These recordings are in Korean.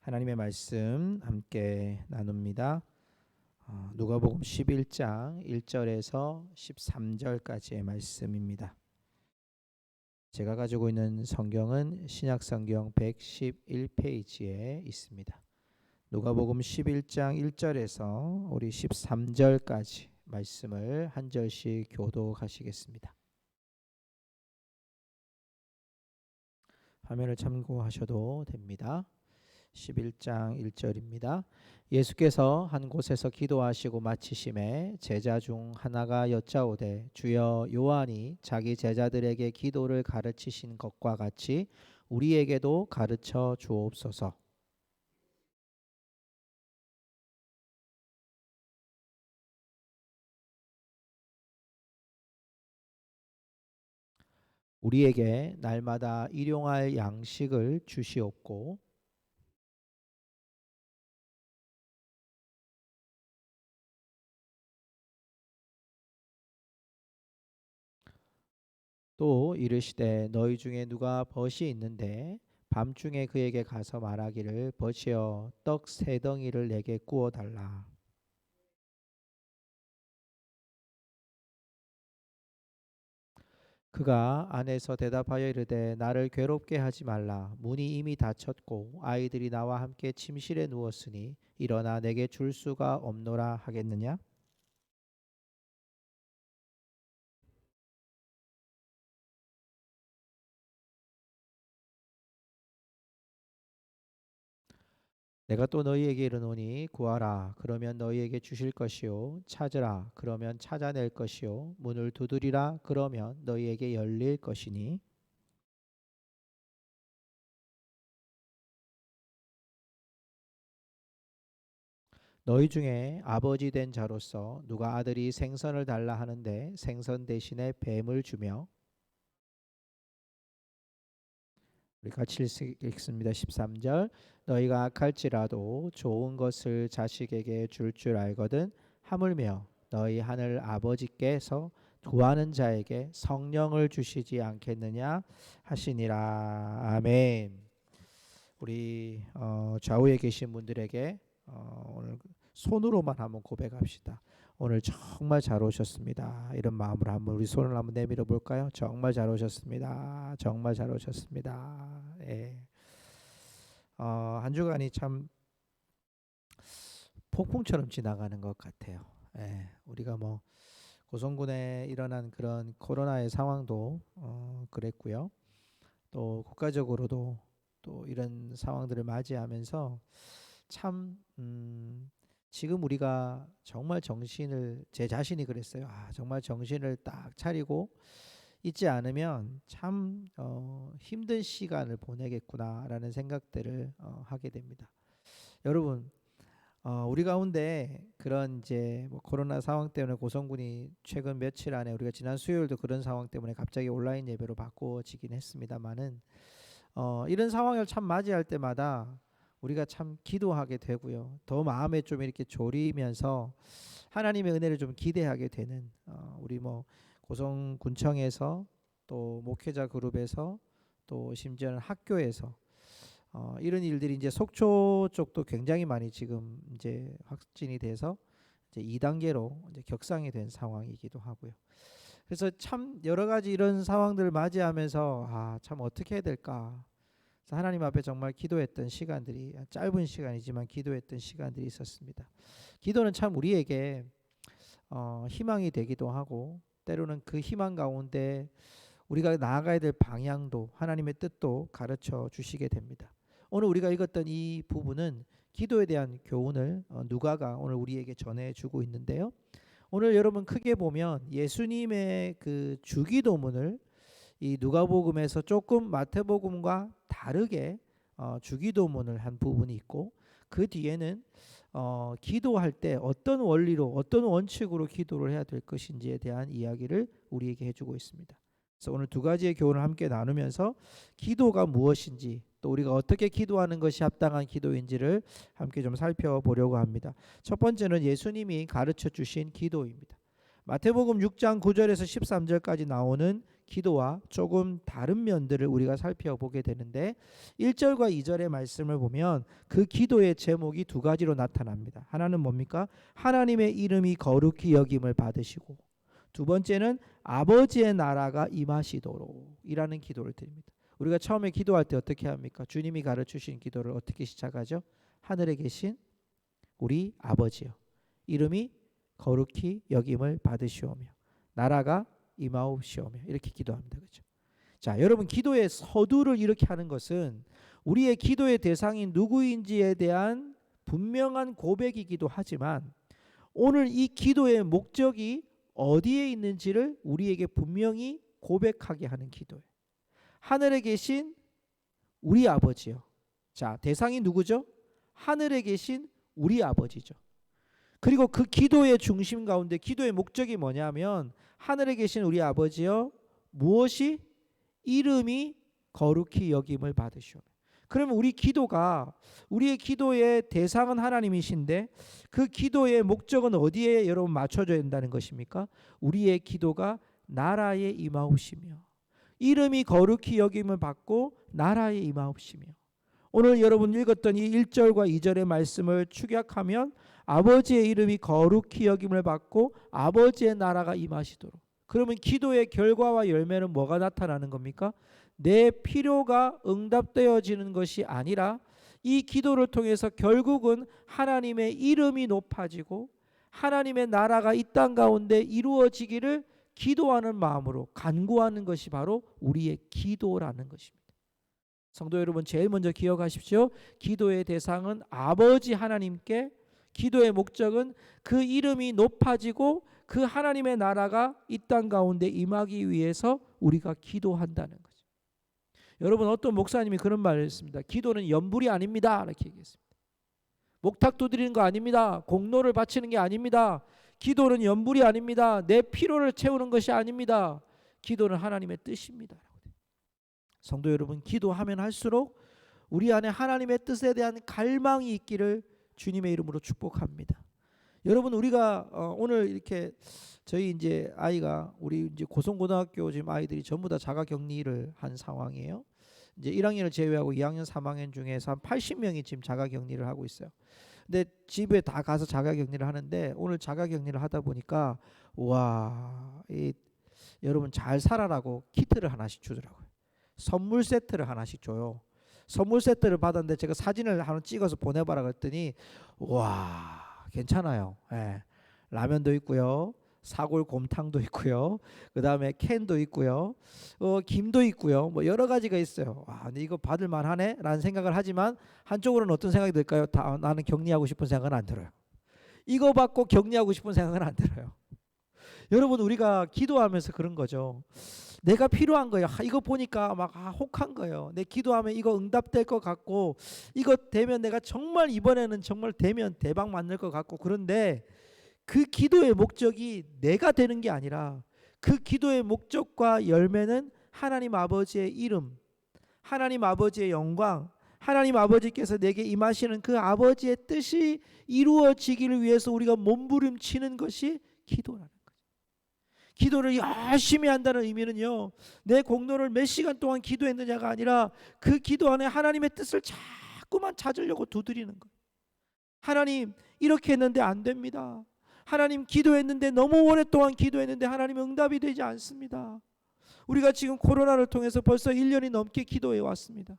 하나님의 말씀 함께 나눕니다. 누가복음 11장 1절에서 13절까지의 말씀입니다. 제가 가지고 있는 성경은 신약성경 111페이지에 있습니다. 누가복음 11장 1절에서 우리 13절까지 말씀을 한 절씩 교독하시겠습니다. 화면을 참고하셔도 됩니다. 11장 1절입니다. 예수께서 한 곳에서 기도하시고 마치심에 제자 중 하나가 여짜오되 주여 요한이 자기 제자들에게 기도를 가르치신 것과 같이 우리에게도 가르쳐 주옵소서. 우리에게 날마다 일용할 양식을 주시옵고 또 이르시되 너희 중에 누가 벗이 있는데 밤중에 그에게 가서 말하기를 벗이여 떡 세 덩이를 내게 구워 달라. 그가 안에서 대답하여 이르되 나를 괴롭게 하지 말라. 문이 이미 닫혔고 아이들이 나와 함께 침실에 누웠으니 일어나 내게 줄 수가 없노라 하겠느냐? 내가 또 너희에게 이르노니 구하라 그러면 너희에게 주실 것이요 찾으라 그러면 찾아낼 것이요 문을 두드리라 그러면 너희에게 열릴 것이니 너희 중에 아버지 된 자로서 누가 아들이 생선을 달라 하는데 생선 대신에 뱀을 주며 우리 같이 읽습니다. 13절 너희가 악할지라도 좋은 것을 자식에게 줄 알거든 하물며 너희 하늘 아버지께서 구하는 자에게 성령을 주시지 않겠느냐 하시니라. 아멘. 우리 좌우에 계신 분들에게 오늘 손으로만 한번 고백합시다. 오늘 정말 잘 오셨습니다. 이런 마음으로 한번 우리 손을 한번 내밀어 볼까요? 정말 잘 오셨습니다. 정말 잘 오셨습니다. 예. 한 주간이 참 폭풍처럼 지나가는 것 같아요. 예. 우리가 뭐 고성군에 일어난 그런 코로나의 상황도 그랬고요. 또 국가적으로도 또 이런 상황들을 맞이하면서 참 지금 우리가 정말 정신을 제 자신이 그랬어요. 정말 정신을 딱 차리고 있지 않으면 참 힘든 시간을 보내겠구나라는 생각들을 하게 됩니다. 여러분, 우리 가운데 그런 이제 뭐 코로나 상황 때문에 고성군이 최근 며칠 안에 우리가 지난 수요일도 그런 상황 때문에 갑자기 온라인 예배로 바꿔지긴 했습니다만은 이런 상황을 참 맞이할 때마다 우리가 참 기도하게 되고요. 더 마음에 좀 이렇게 졸이면서 하나님의 은혜를 좀 기대하게 되는 우리 뭐 고성군청에서 또 목회자 그룹에서 또 심지어는 학교에서 이런 일들이 이제 속초 쪽도 굉장히 많이 지금 이제 확진이 돼서 이제 2단계로 이제 격상이 된 상황이기도 하고요. 그래서 참 여러 가지 이런 상황들을 맞이하면서 참 어떻게 해야 될까? 그래서 하나님 앞에 정말 기도했던 시간들이 짧은 시간이지만 기도했던 시간들이 있었습니다. 기도는 참 우리에게 희망이 되기도 하고 때로는 그 희망 가운데 우리가 나아가야 될 방향도 하나님의 뜻도 가르쳐 주시게 됩니다. 오늘 우리가 읽었던 이 부분은 기도에 대한 교훈을 누가가 오늘 우리에게 전해주고 있는데요. 오늘 여러분 크게 보면 예수님의 그 주기도문을 이 누가복음에서 조금 마태복음과 다르게 주기도문을 한 부분이 있고 그 뒤에는 기도할 때 어떤 원리로 어떤 원칙으로 기도를 해야 될 것인지에 대한 이야기를 우리에게 해주고 있습니다. 그래서 오늘 두 가지의 교훈을 함께 나누면서 기도가 무엇인지 또 우리가 어떻게 기도하는 것이 합당한 기도인지를 함께 좀 살펴보려고 합니다. 첫 번째는 예수님이 가르쳐 주신 기도입니다. 마태복음 6장 9절에서 13절까지 나오는 기도와 조금 다른 면들을 우리가 살펴보게 되는데 1절과 2절의 말씀을 보면 그 기도의 제목이 두 가지로 나타납니다. 하나는 뭡니까? 하나님의 이름이 거룩히 여김을 받으시고, 두 번째는 아버지의 나라가 임하시도록 이라는 기도를 드립니다. 우리가 처음에 기도할 때 어떻게 합니까? 주님이 가르치신 기도를 어떻게 시작하죠? 하늘에 계신 우리 아버지여, 이름이 거룩히 여김을 받으시오며 나라가 임하옵시오며, 이렇게 기도합니다. 그렇죠? 자, 여러분, 기도의 서두를 이렇게 하는 것은 우리의 기도의 대상이 누구인지에 대한 분명한 고백이기도 하지만 오늘 이 기도의 목적이 어디에 있는지를 우리에게 분명히 고백하게 하는 기도예요. 하늘에 계신 우리 아버지요. 자, 대상이 누구죠? 하늘에 계신 우리 아버지죠. 그리고 그 기도의 중심 가운데 기도의 목적이 뭐냐면 하늘에 계신 우리 아버지여, 무엇이? 이름이 거룩히 여김을 받으시오. 그러면 우리 기도가, 우리의 기도의 대상은 하나님이신데 그 기도의 목적은 어디에 여러분 맞춰져야 된다는 것입니까? 우리의 기도가 나라에 임하옵시며, 이름이 거룩히 여김을 받고 나라에 임하옵시며. 오늘 여러분 읽었던 이 1절과 2절의 말씀을 축약하면 아버지의 이름이 거룩히 여김을 받고 아버지의 나라가 임하시도록. 그러면 기도의 결과와 열매는 뭐가 나타나는 겁니까? 내 필요가 응답되어지는 것이 아니라 이 기도를 통해서 결국은 하나님의 이름이 높아지고 하나님의 나라가 이 땅 가운데 이루어지기를 기도하는 마음으로 간구하는 것이 바로 우리의 기도라는 것입니다. 성도 여러분, 제일 먼저 기억하십시오. 기도의 대상은 아버지 하나님께, 기도의 목적은 그 이름이 높아지고 그 하나님의 나라가 이 땅 가운데 임하기 위해서 우리가 기도한다는 거죠. 여러분, 어떤 목사님이 그런 말을 했습니다. 기도는 연불이 아닙니다, 이렇게 얘기했습니다. 목탁 두드리는 거 아닙니다. 공로를 바치는 게 아닙니다. 기도는 연불이 아닙니다. 내 필요를 채우는 것이 아닙니다. 기도는 하나님의 뜻입니다. 성도 여러분, 기도하면 할수록 우리 안에 하나님의 뜻에 대한 갈망이 있기를 주님의 이름으로 축복합니다. 여러분, 우리가 오늘 이렇게 저희 이제 아이가, 우리 이제 고성고등학교 지금 아이들이 전부 다 자가격리를 한 상황이에요. 이제 1학년을 제외하고 2학년, 3학년 중에서 한 80명이 지금 자가격리를 하고 있어요. 근데 집에 다 가서 자가격리를 하는데 오늘 자가격리를 하다 보니까 와, 여러분 잘 살아라고 키트를 하나씩 주더라고요. 선물 세트를 하나씩 줘요. 선물 세트를 받았는데 제가 사진을 하나 찍어서 보내봐라 그랬더니 와, 괜찮아요. 예. 라면도 있고요, 사골 곰탕도 있고요, 그 다음에 캔도 있고요, 김도 있고요, 뭐 여러 가지가 있어요. 와, 근데 이거 받을 만하네 라는 생각을 하지만 한쪽으로는 어떤 생각이 들까요? 나는 격리하고 싶은 생각은 안 들어요. 이거 받고 격리하고 싶은 생각은 안 들어요. 여러분, 우리가 기도하면서 그런 거죠. 내가 필요한 거예요. 이거 보니까 막 혹한 거예요. 내 기도하면 이거 응답될 것 같고, 이거 되면 내가 정말 이번에는 정말 되면 대박 만날 것 같고, 그런데 그 기도의 목적이 내가 되는 게 아니라 그 기도의 목적과 열매는 하나님 아버지의 이름, 하나님 아버지의 영광, 하나님 아버지께서 내게 임하시는 그 아버지의 뜻이 이루어지기를 위해서 우리가 몸부림치는 것이 기도라는 거예요. 기도를 열심히 한다는 의미는요, 내 공로를 몇 시간 동안 기도했느냐가 아니라 그 기도 안에 하나님의 뜻을 자꾸만 찾으려고 두드리는 거예요. 하나님, 이렇게 했는데 안 됩니다. 하나님, 기도했는데 너무 오랫동안 기도했는데 하나님 응답이 되지 않습니다. 우리가 지금 코로나를 통해서 벌써 1년이 넘게 기도해 왔습니다.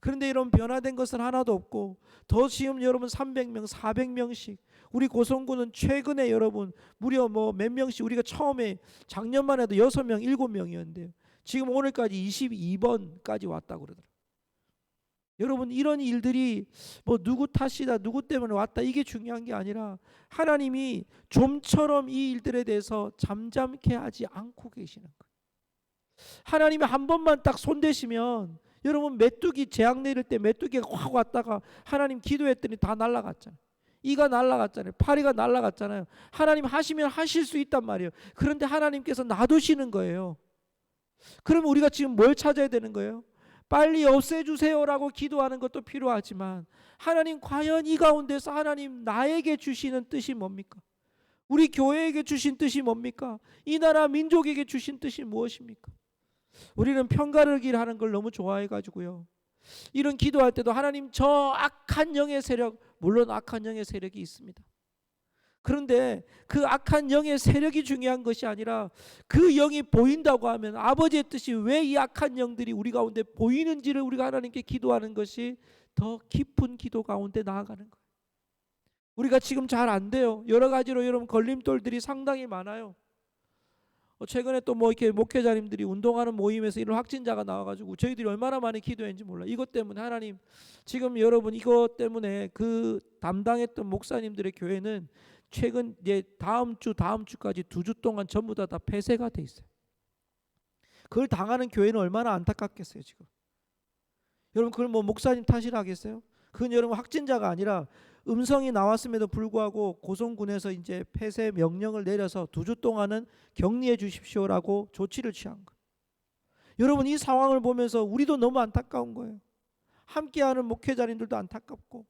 그런데 이런 변화된 것은 하나도 없고, 더 지금 여러분 300명, 400명씩, 우리 고성군은 최근에 여러분 무려 뭐 몇 명씩, 우리가 처음에 작년만 해도 6명, 7명이었는데요. 지금 오늘까지 22번까지 왔다고 그러더라고요. 여러분, 이런 일들이 뭐 누구 탓이다, 누구 때문에 왔다, 이게 중요한 게 아니라 하나님이 좀처럼 이 일들에 대해서 잠잠케 하지 않고 계시는 거예요. 하나님이 한 번만 딱 손대시면, 여러분 메뚜기 재앙 내릴 때 메뚜기가 확 왔다가 하나님 기도했더니 다 날아갔잖아요. 이가 날아갔잖아요. 파리가 날아갔잖아요. 하나님 하시면 하실 수 있단 말이에요. 그런데 하나님께서 놔두시는 거예요. 그러면 우리가 지금 뭘 찾아야 되는 거예요? 빨리 없애주세요라고 기도하는 것도 필요하지만, 하나님 과연 이 가운데서 하나님 나에게 주시는 뜻이 뭡니까? 우리 교회에게 주신 뜻이 뭡니까? 이 나라 민족에게 주신 뜻이 무엇입니까? 우리는 편가르기를 하는 걸 너무 좋아해가지고요. 이런 기도할 때도 하나님 저 악한 영의 세력, 물론 악한 영의 세력이 있습니다. 그런데 그 악한 영의 세력이 중요한 것이 아니라 그 영이 보인다고 하면 아버지의 뜻이 왜 이 악한 영들이 우리 가운데 보이는지를 우리가 하나님께 기도하는 것이 더 깊은 기도 가운데 나아가는 거예요. 우리가 지금 잘 안 돼요. 여러 가지로 여러분 걸림돌들이 상당히 많아요. 최근에 또 뭐 이렇게 목회자님들이 운동하는 모임에서 이런 확진자가 나와가지고 저희들이 얼마나 많이 기도했는지 몰라요. 이것 때문에 하나님, 지금 여러분 이것 때문에 그 담당했던 목사님들의 교회는 최근 이제 다음 주까지 2주 동안 전부 다 폐쇄가 돼 있어요. 그걸 당하는 교회는 얼마나 안타깝겠어요 지금. 여러분 그걸 뭐 목사님 탓이라 하겠어요? 그건 여러분 확진자가 아니라 음성이 나왔음에도 불구하고 고성군에서 이제 폐쇄 명령을 내려서 2주 동안은 격리해 주십시오라고 조치를 취한 거예요. 여러분 이 상황을 보면서 우리도 너무 안타까운 거예요. 함께하는 목회자님들도 안타깝고,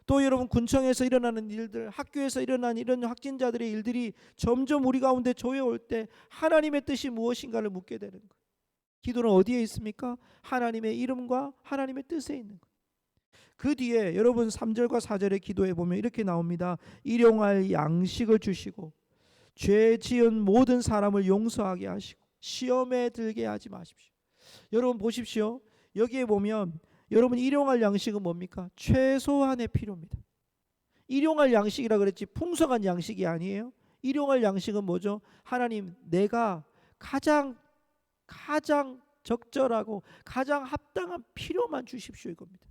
또 여러분 군청에서 일어나는 일들, 학교에서 일어나는 이런 확진자들의 일들이 점점 우리 가운데 조여올 때 하나님의 뜻이 무엇인가를 묻게 되는 거예요. 기도는 어디에 있습니까? 하나님의 이름과 하나님의 뜻에 있는 거예요. 그 뒤에 여러분 3절과 4절의 기도에 보면 이렇게 나옵니다. 일용할 양식을 주시고 죄 지은 모든 사람을 용서하게 하시고 시험에 들게 하지 마십시오. 여러분 보십시오. 여기에 보면 여러분 일용할 양식은 뭡니까? 최소한의 필요입니다. 일용할 양식이라 그랬지 풍성한 양식이 아니에요. 일용할 양식은 뭐죠? 하나님, 내가 가장 적절하고 가장 합당한 필요만 주십시오 이겁니다.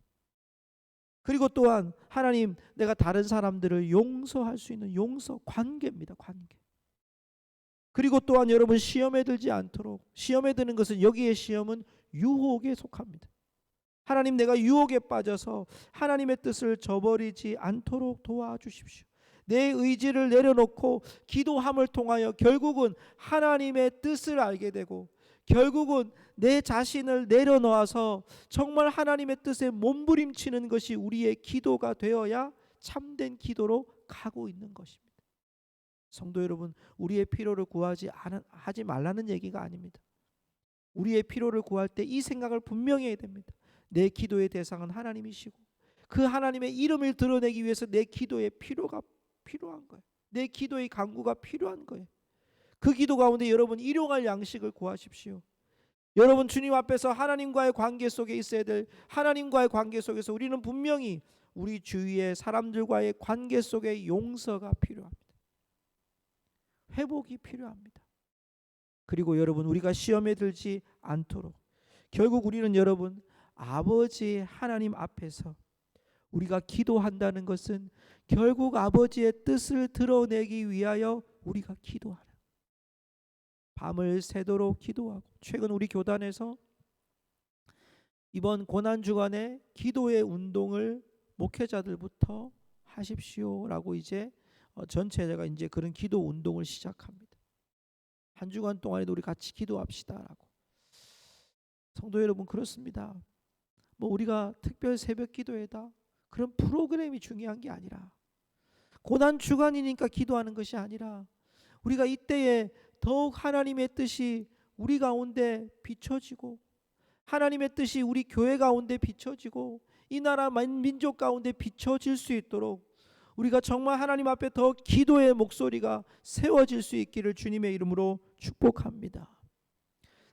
그리고 또한 하나님, 내가 다른 사람들을 용서할 수 있는 용서, 관계입니다. 관계. 그리고 또한 여러분 시험에 들지 않도록, 시험에 드는 것은 여기에 시험은 유혹에 속합니다. 하나님, 내가 유혹에 빠져서 하나님의 뜻을 저버리지 않도록 도와주십시오. 내 의지를 내려놓고 기도함을 통하여 결국은 하나님의 뜻을 알게 되고 결국은 내 자신을 내려놓아서 정말 하나님의 뜻에 몸부림치는 것이 우리의 기도가 되어야 참된 기도로 가고 있는 것입니다. 성도 여러분, 우리의 필요를 하지 말라는 얘기가 아닙니다. 우리의 필요를 구할 때 이 생각을 분명히 해야 됩니다. 내 기도의 대상은 하나님이시고 그 하나님의 이름을 드러내기 위해서 내 기도의 필요가 필요한 거예요. 내 기도의 간구가 필요한 거예요. 그 기도 가운데 여러분 일용할 양식을 구하십시오. 여러분 주님 앞에서 하나님과의 관계 속에 있어야 될, 하나님과의 관계 속에서 우리는 분명히 우리 주위의 사람들과의 관계 속에 용서가 필요합니다. 회복이 필요합니다. 그리고 여러분 우리가 시험에 들지 않도록 결국 우리는 여러분 아버지 하나님 앞에서 우리가 기도한다는 것은 결국 아버지의 뜻을 드러내기 위하여 우리가 기도하는, 밤을 새도록 기도하고, 최근 우리 교단에서 이번 고난주간에 기도의 운동을 목회자들부터 하십시오라고 이제 전체가 이제 그런 기도 운동을 시작합니다. 한 주간 동안에도 우리 같이 기도합시다라고. 성도 여러분, 그렇습니다. 뭐 우리가 특별 새벽 기도회다 그런 프로그램이 중요한 게 아니라, 고난 주간이니까 기도하는 것이 아니라 우리가 이때에 더욱 하나님의 뜻이 우리 가운데 비춰지고 하나님의 뜻이 우리 교회 가운데 비춰지고 이 나라 민족 가운데 비춰질 수 있도록 우리가 정말 하나님 앞에 더 기도의 목소리가 세워질 수 있기를 주님의 이름으로 축복합니다.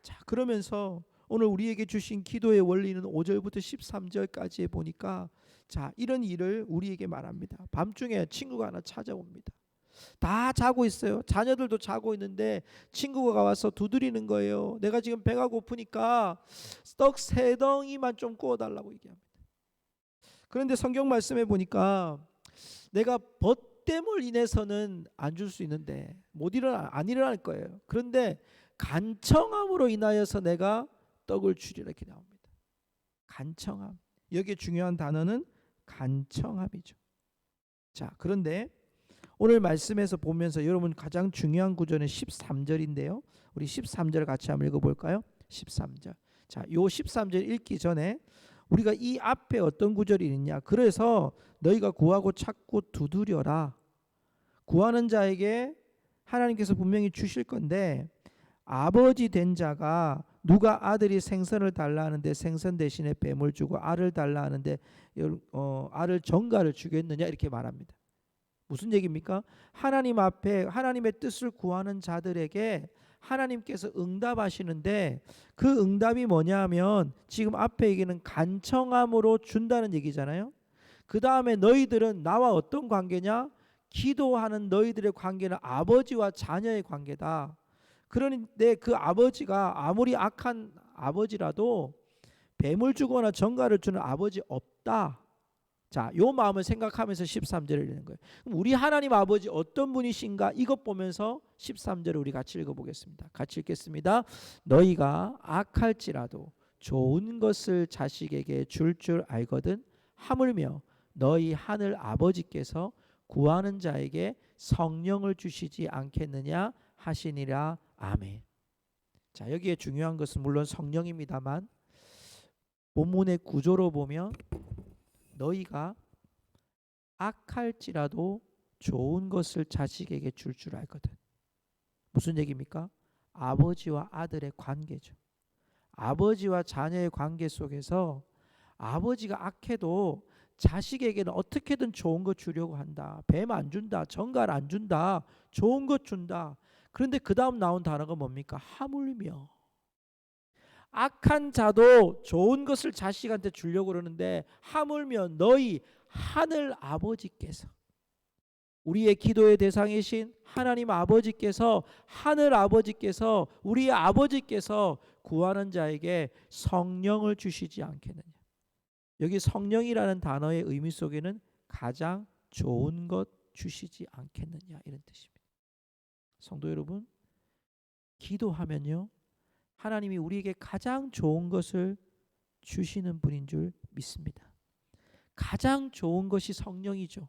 자, 그러면서 오늘 우리에게 주신 기도의 원리는 5절부터 13절까지에 보니까 자, 이런 일을 우리에게 말합니다. 밤중에 친구가 하나 찾아옵니다. 다 자고 있어요. 자녀들도 자고 있는데 친구가 와서 두드리는 거예요. 내가 지금 배가 고프니까 떡 3덩이만 좀 구워달라고 얘기합니다. 그런데 성경 말씀에 보니까 내가 벗됨을 인해서는 안 줄 수 있는데 안 일어날 거예요. 그런데 간청함으로 인하여서 내가 떡을 주리라 이렇게 나옵니다. 간청함. 여기에 중요한 단어는 간청함이죠. 자, 그런데 오늘 말씀에서 보면서 여러분 가장 중요한 구절은 13절인데요. 우리 13절 같이 한번 읽어볼까요? 13절. 자, 요 13절 읽기 전에 우리가 이 앞에 어떤 구절이 있냐. 그래서 너희가 구하고 찾고 두드려라. 구하는 자에게 하나님께서 분명히 주실 건데 아버지 된 자가 누가 아들이 생선을 달라 하는데 생선 대신에 뱀을 주고 알을 달라 하는데 알을 정갈을 주겠느냐 이렇게 말합니다. 무슨 얘기입니까? 하나님 앞에 하나님의 뜻을 구하는 자들에게 하나님께서 응답하시는데 그 응답이 뭐냐면 지금 앞에 얘기는 간청함으로 준다는 얘기잖아요. 그 다음에 너희들은 나와 어떤 관계냐? 기도하는 너희들의 관계는 아버지와 자녀의 관계다. 그런데 그 아버지가 아무리 악한 아버지라도 뱀을 주거나 정갈을 주는 아버지 없다. 자, 요 마음을 생각하면서 13절을 읽는 거예요. 그럼 우리 하나님 아버지 어떤 분이신가 이것 보면서 13절을 우리 같이 읽어보겠습니다. 같이 읽겠습니다. 너희가 악할지라도 좋은 것을 자식에게 줄 알거든 하물며 너희 하늘 아버지께서 구하는 자에게 성령을 주시지 않겠느냐 하시니라. 아멘. 자, 여기에 중요한 것은 물론 성령입니다만 본문의 구조로 보면 너희가 악할지라도 좋은 것을 자식에게 줄 알거든. 무슨 얘기입니까? 아버지와 아들의 관계죠. 아버지와 자녀의 관계 속에서 아버지가 악해도 자식에게는 어떻게든 좋은 거 주려고 한다. 뱀 안 준다. 정갈 안 준다. 좋은 것 준다. 그런데 그 다음 나온 단어가 뭡니까? 하물며. 악한 자도 좋은 것을 자식한테 주려고 그러는데 하물며 너희 하늘 아버지께서 우리의 기도의 대상이신 하나님 아버지께서 하늘 아버지께서 우리의 아버지께서 구하는 자에게 성령을 주시지 않겠느냐. 여기 성령이라는 단어의 의미 속에는 가장 좋은 것 주시지 않겠느냐 이런 뜻입니다. 성도 여러분, 기도하면요 하나님이 우리에게 가장 좋은 것을 주시는 분인 줄 믿습니다. 가장 좋은 것이 성령이죠.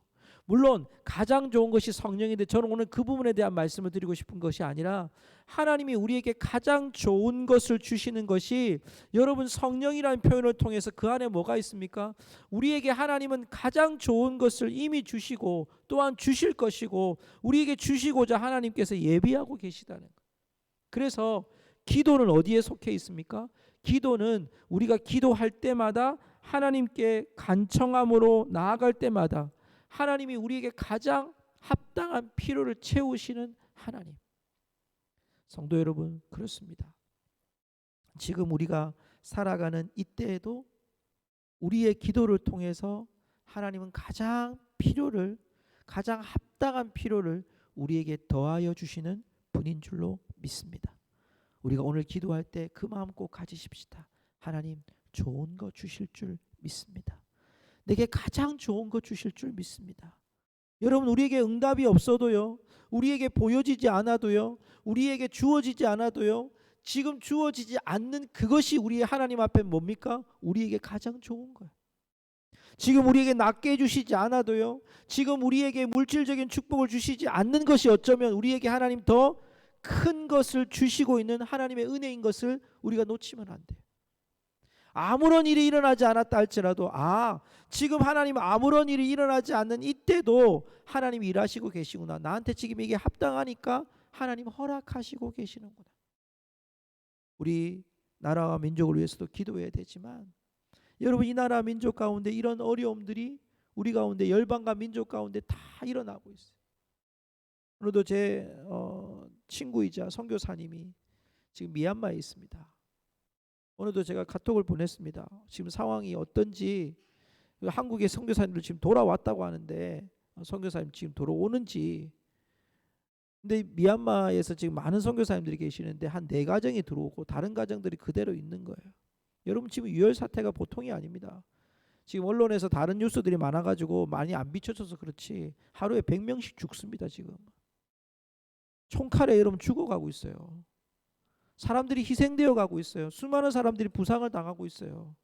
물론 가장 좋은 것이 성령인데 저는 오늘 그 부분에 대한 말씀을 드리고 싶은 것이 아니라 하나님이 우리에게 가장 좋은 것을 주시는 것이 여러분 성령이라는 표현을 통해서 그 안에 뭐가 있습니까? 우리에게 하나님은 가장 좋은 것을 이미 주시고 또한 주실 것이고 우리에게 주시고자 하나님께서 예비하고 계시다는 거예요. 그래서 기도는 어디에 속해 있습니까? 기도는 우리가 기도할 때마다 하나님께 간청함으로 나아갈 때마다 하나님이 우리에게 가장 합당한 필요를 채우시는 하나님. 성도 여러분, 그렇습니다. 지금 우리가 살아가는 이때에도 우리의 기도를 통해서 하나님은 가장 합당한 필요를 우리에게 더하여 주시는 분인 줄로 믿습니다. 우리가 오늘 기도할 때 그 마음 꼭 가지십시다. 하나님 좋은 거 주실 줄 믿습니다. 내게 가장 좋은 거 주실 줄 믿습니다. 여러분 우리에게 응답이 없어도요, 우리에게 보여지지 않아도요, 우리에게 주어지지 않아도요, 지금 주어지지 않는 그것이 우리의 하나님 앞에 뭡니까? 우리에게 가장 좋은 거예요. 지금 우리에게 낫게 해주시지 않아도요, 지금 우리에게 물질적인 축복을 주시지 않는 것이 어쩌면 우리에게 하나님 더 큰 것을 주시고 있는 하나님의 은혜인 것을 우리가 놓치면 안 돼요. 아무런 일이 일어나지 않았다 할지라도 지금 하나님 아무런 일이 일어나지 않는 이때도 하나님이 일하시고 계시구나. 나한테 지금 이게 합당하니까 하나님 허락하시고 계시는구나. 우리 나라와 민족을 위해서도 기도해야 되지만 여러분 이 나라 민족 가운데 이런 어려움들이 우리 가운데 열방과 민족 가운데 다 일어나고 있어요. 오늘도 제 친구이자 선교사님이 지금 미얀마에 있습니다. 오늘도 제가 카톡을 보냈습니다. 지금 상황이 어떤지, 한국의 선교사님들 지금 돌아왔다고 하는데 선교사님 지금 돌아오는지. 근데 미얀마에서 지금 많은 선교사님들이 계시는데 한 4가정이 들어오고 다른 가정들이 그대로 있는 거예요. 여러분 지금 유혈 사태가 보통이 아닙니다. 지금 언론에서 다른 뉴스들이 많아가지고 많이 안 비춰져서 그렇지 하루에 100명씩 죽습니다. 지금 총칼에 여러분 죽어가고 있어요. 사람들이 희생되어 가고 있어요. 수많은 사람들이 부상을 당하고 있어요.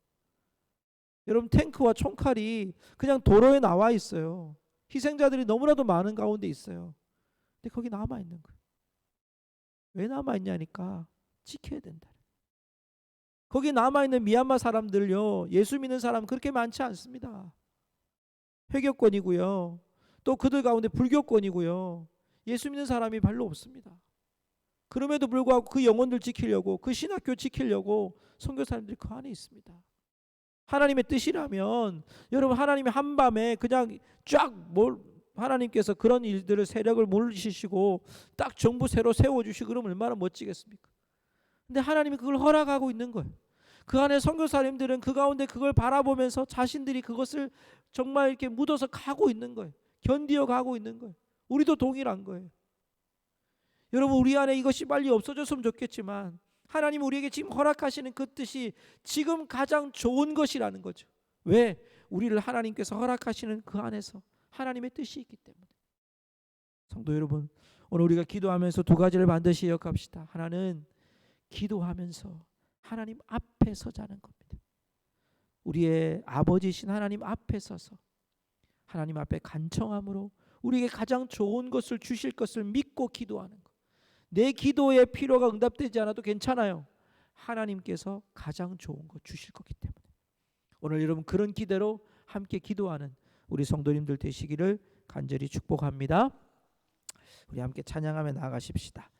여러분 탱크와 총칼이 그냥 도로에 나와 있어요. 희생자들이 너무나도 많은 가운데 있어요. 근데 거기 남아 있는 거예요. 왜 남아 있냐니까 지켜야 된다. 거기 남아 있는 미얀마 사람들요, 예수 믿는 사람 그렇게 많지 않습니다. 회교권이고요. 또 그들 가운데 불교권이고요. 예수 믿는 사람이 별로 없습니다. 그럼에도 불구하고 그 영혼들 지키려고, 그 신학교 지키려고 선교사님들이 그 안에 있습니다. 하나님의 뜻이라면 여러분, 하나님이 한밤에 그냥 하나님께서 그런 일들을, 세력을 몰리시고 딱 정부 새로 세워주시고 그러면 얼마나 멋지겠습니까? 근데 하나님이 그걸 허락하고 있는 거예요. 그 안에 선교사님들은 그 가운데 그걸 바라보면서 자신들이 그것을 정말 이렇게 묻어서 가고 있는 거예요. 견디어 가고 있는 거예요. 우리도 동일한 거예요. 여러분, 우리 안에 이것이 빨리 없어졌으면 좋겠지만 하나님 우리에게 지금 허락하시는 그 뜻이 지금 가장 좋은 것이라는 거죠. 왜? 우리를 하나님께서 허락하시는 그 안에서 하나님의 뜻이 있기 때문에. 성도 여러분, 오늘 우리가 기도하면서 두 가지를 반드시 기억합시다. 하나는 기도하면서 하나님 앞에 서자는 겁니다. 우리의 아버지신 하나님 앞에 서서 하나님 앞에 간청함으로 우리에게 가장 좋은 것을 주실 것을 믿고 기도하는 것. 내 기도의 필요가 응답되지 않아도 괜찮아요. 하나님께서 가장 좋은 것 주실 거기 때문에. 오늘 여러분 그런 기대로 함께 기도하는 우리 성도님들 되시기를 간절히 축복합니다. 우리 함께 찬양하며 나아가십시다.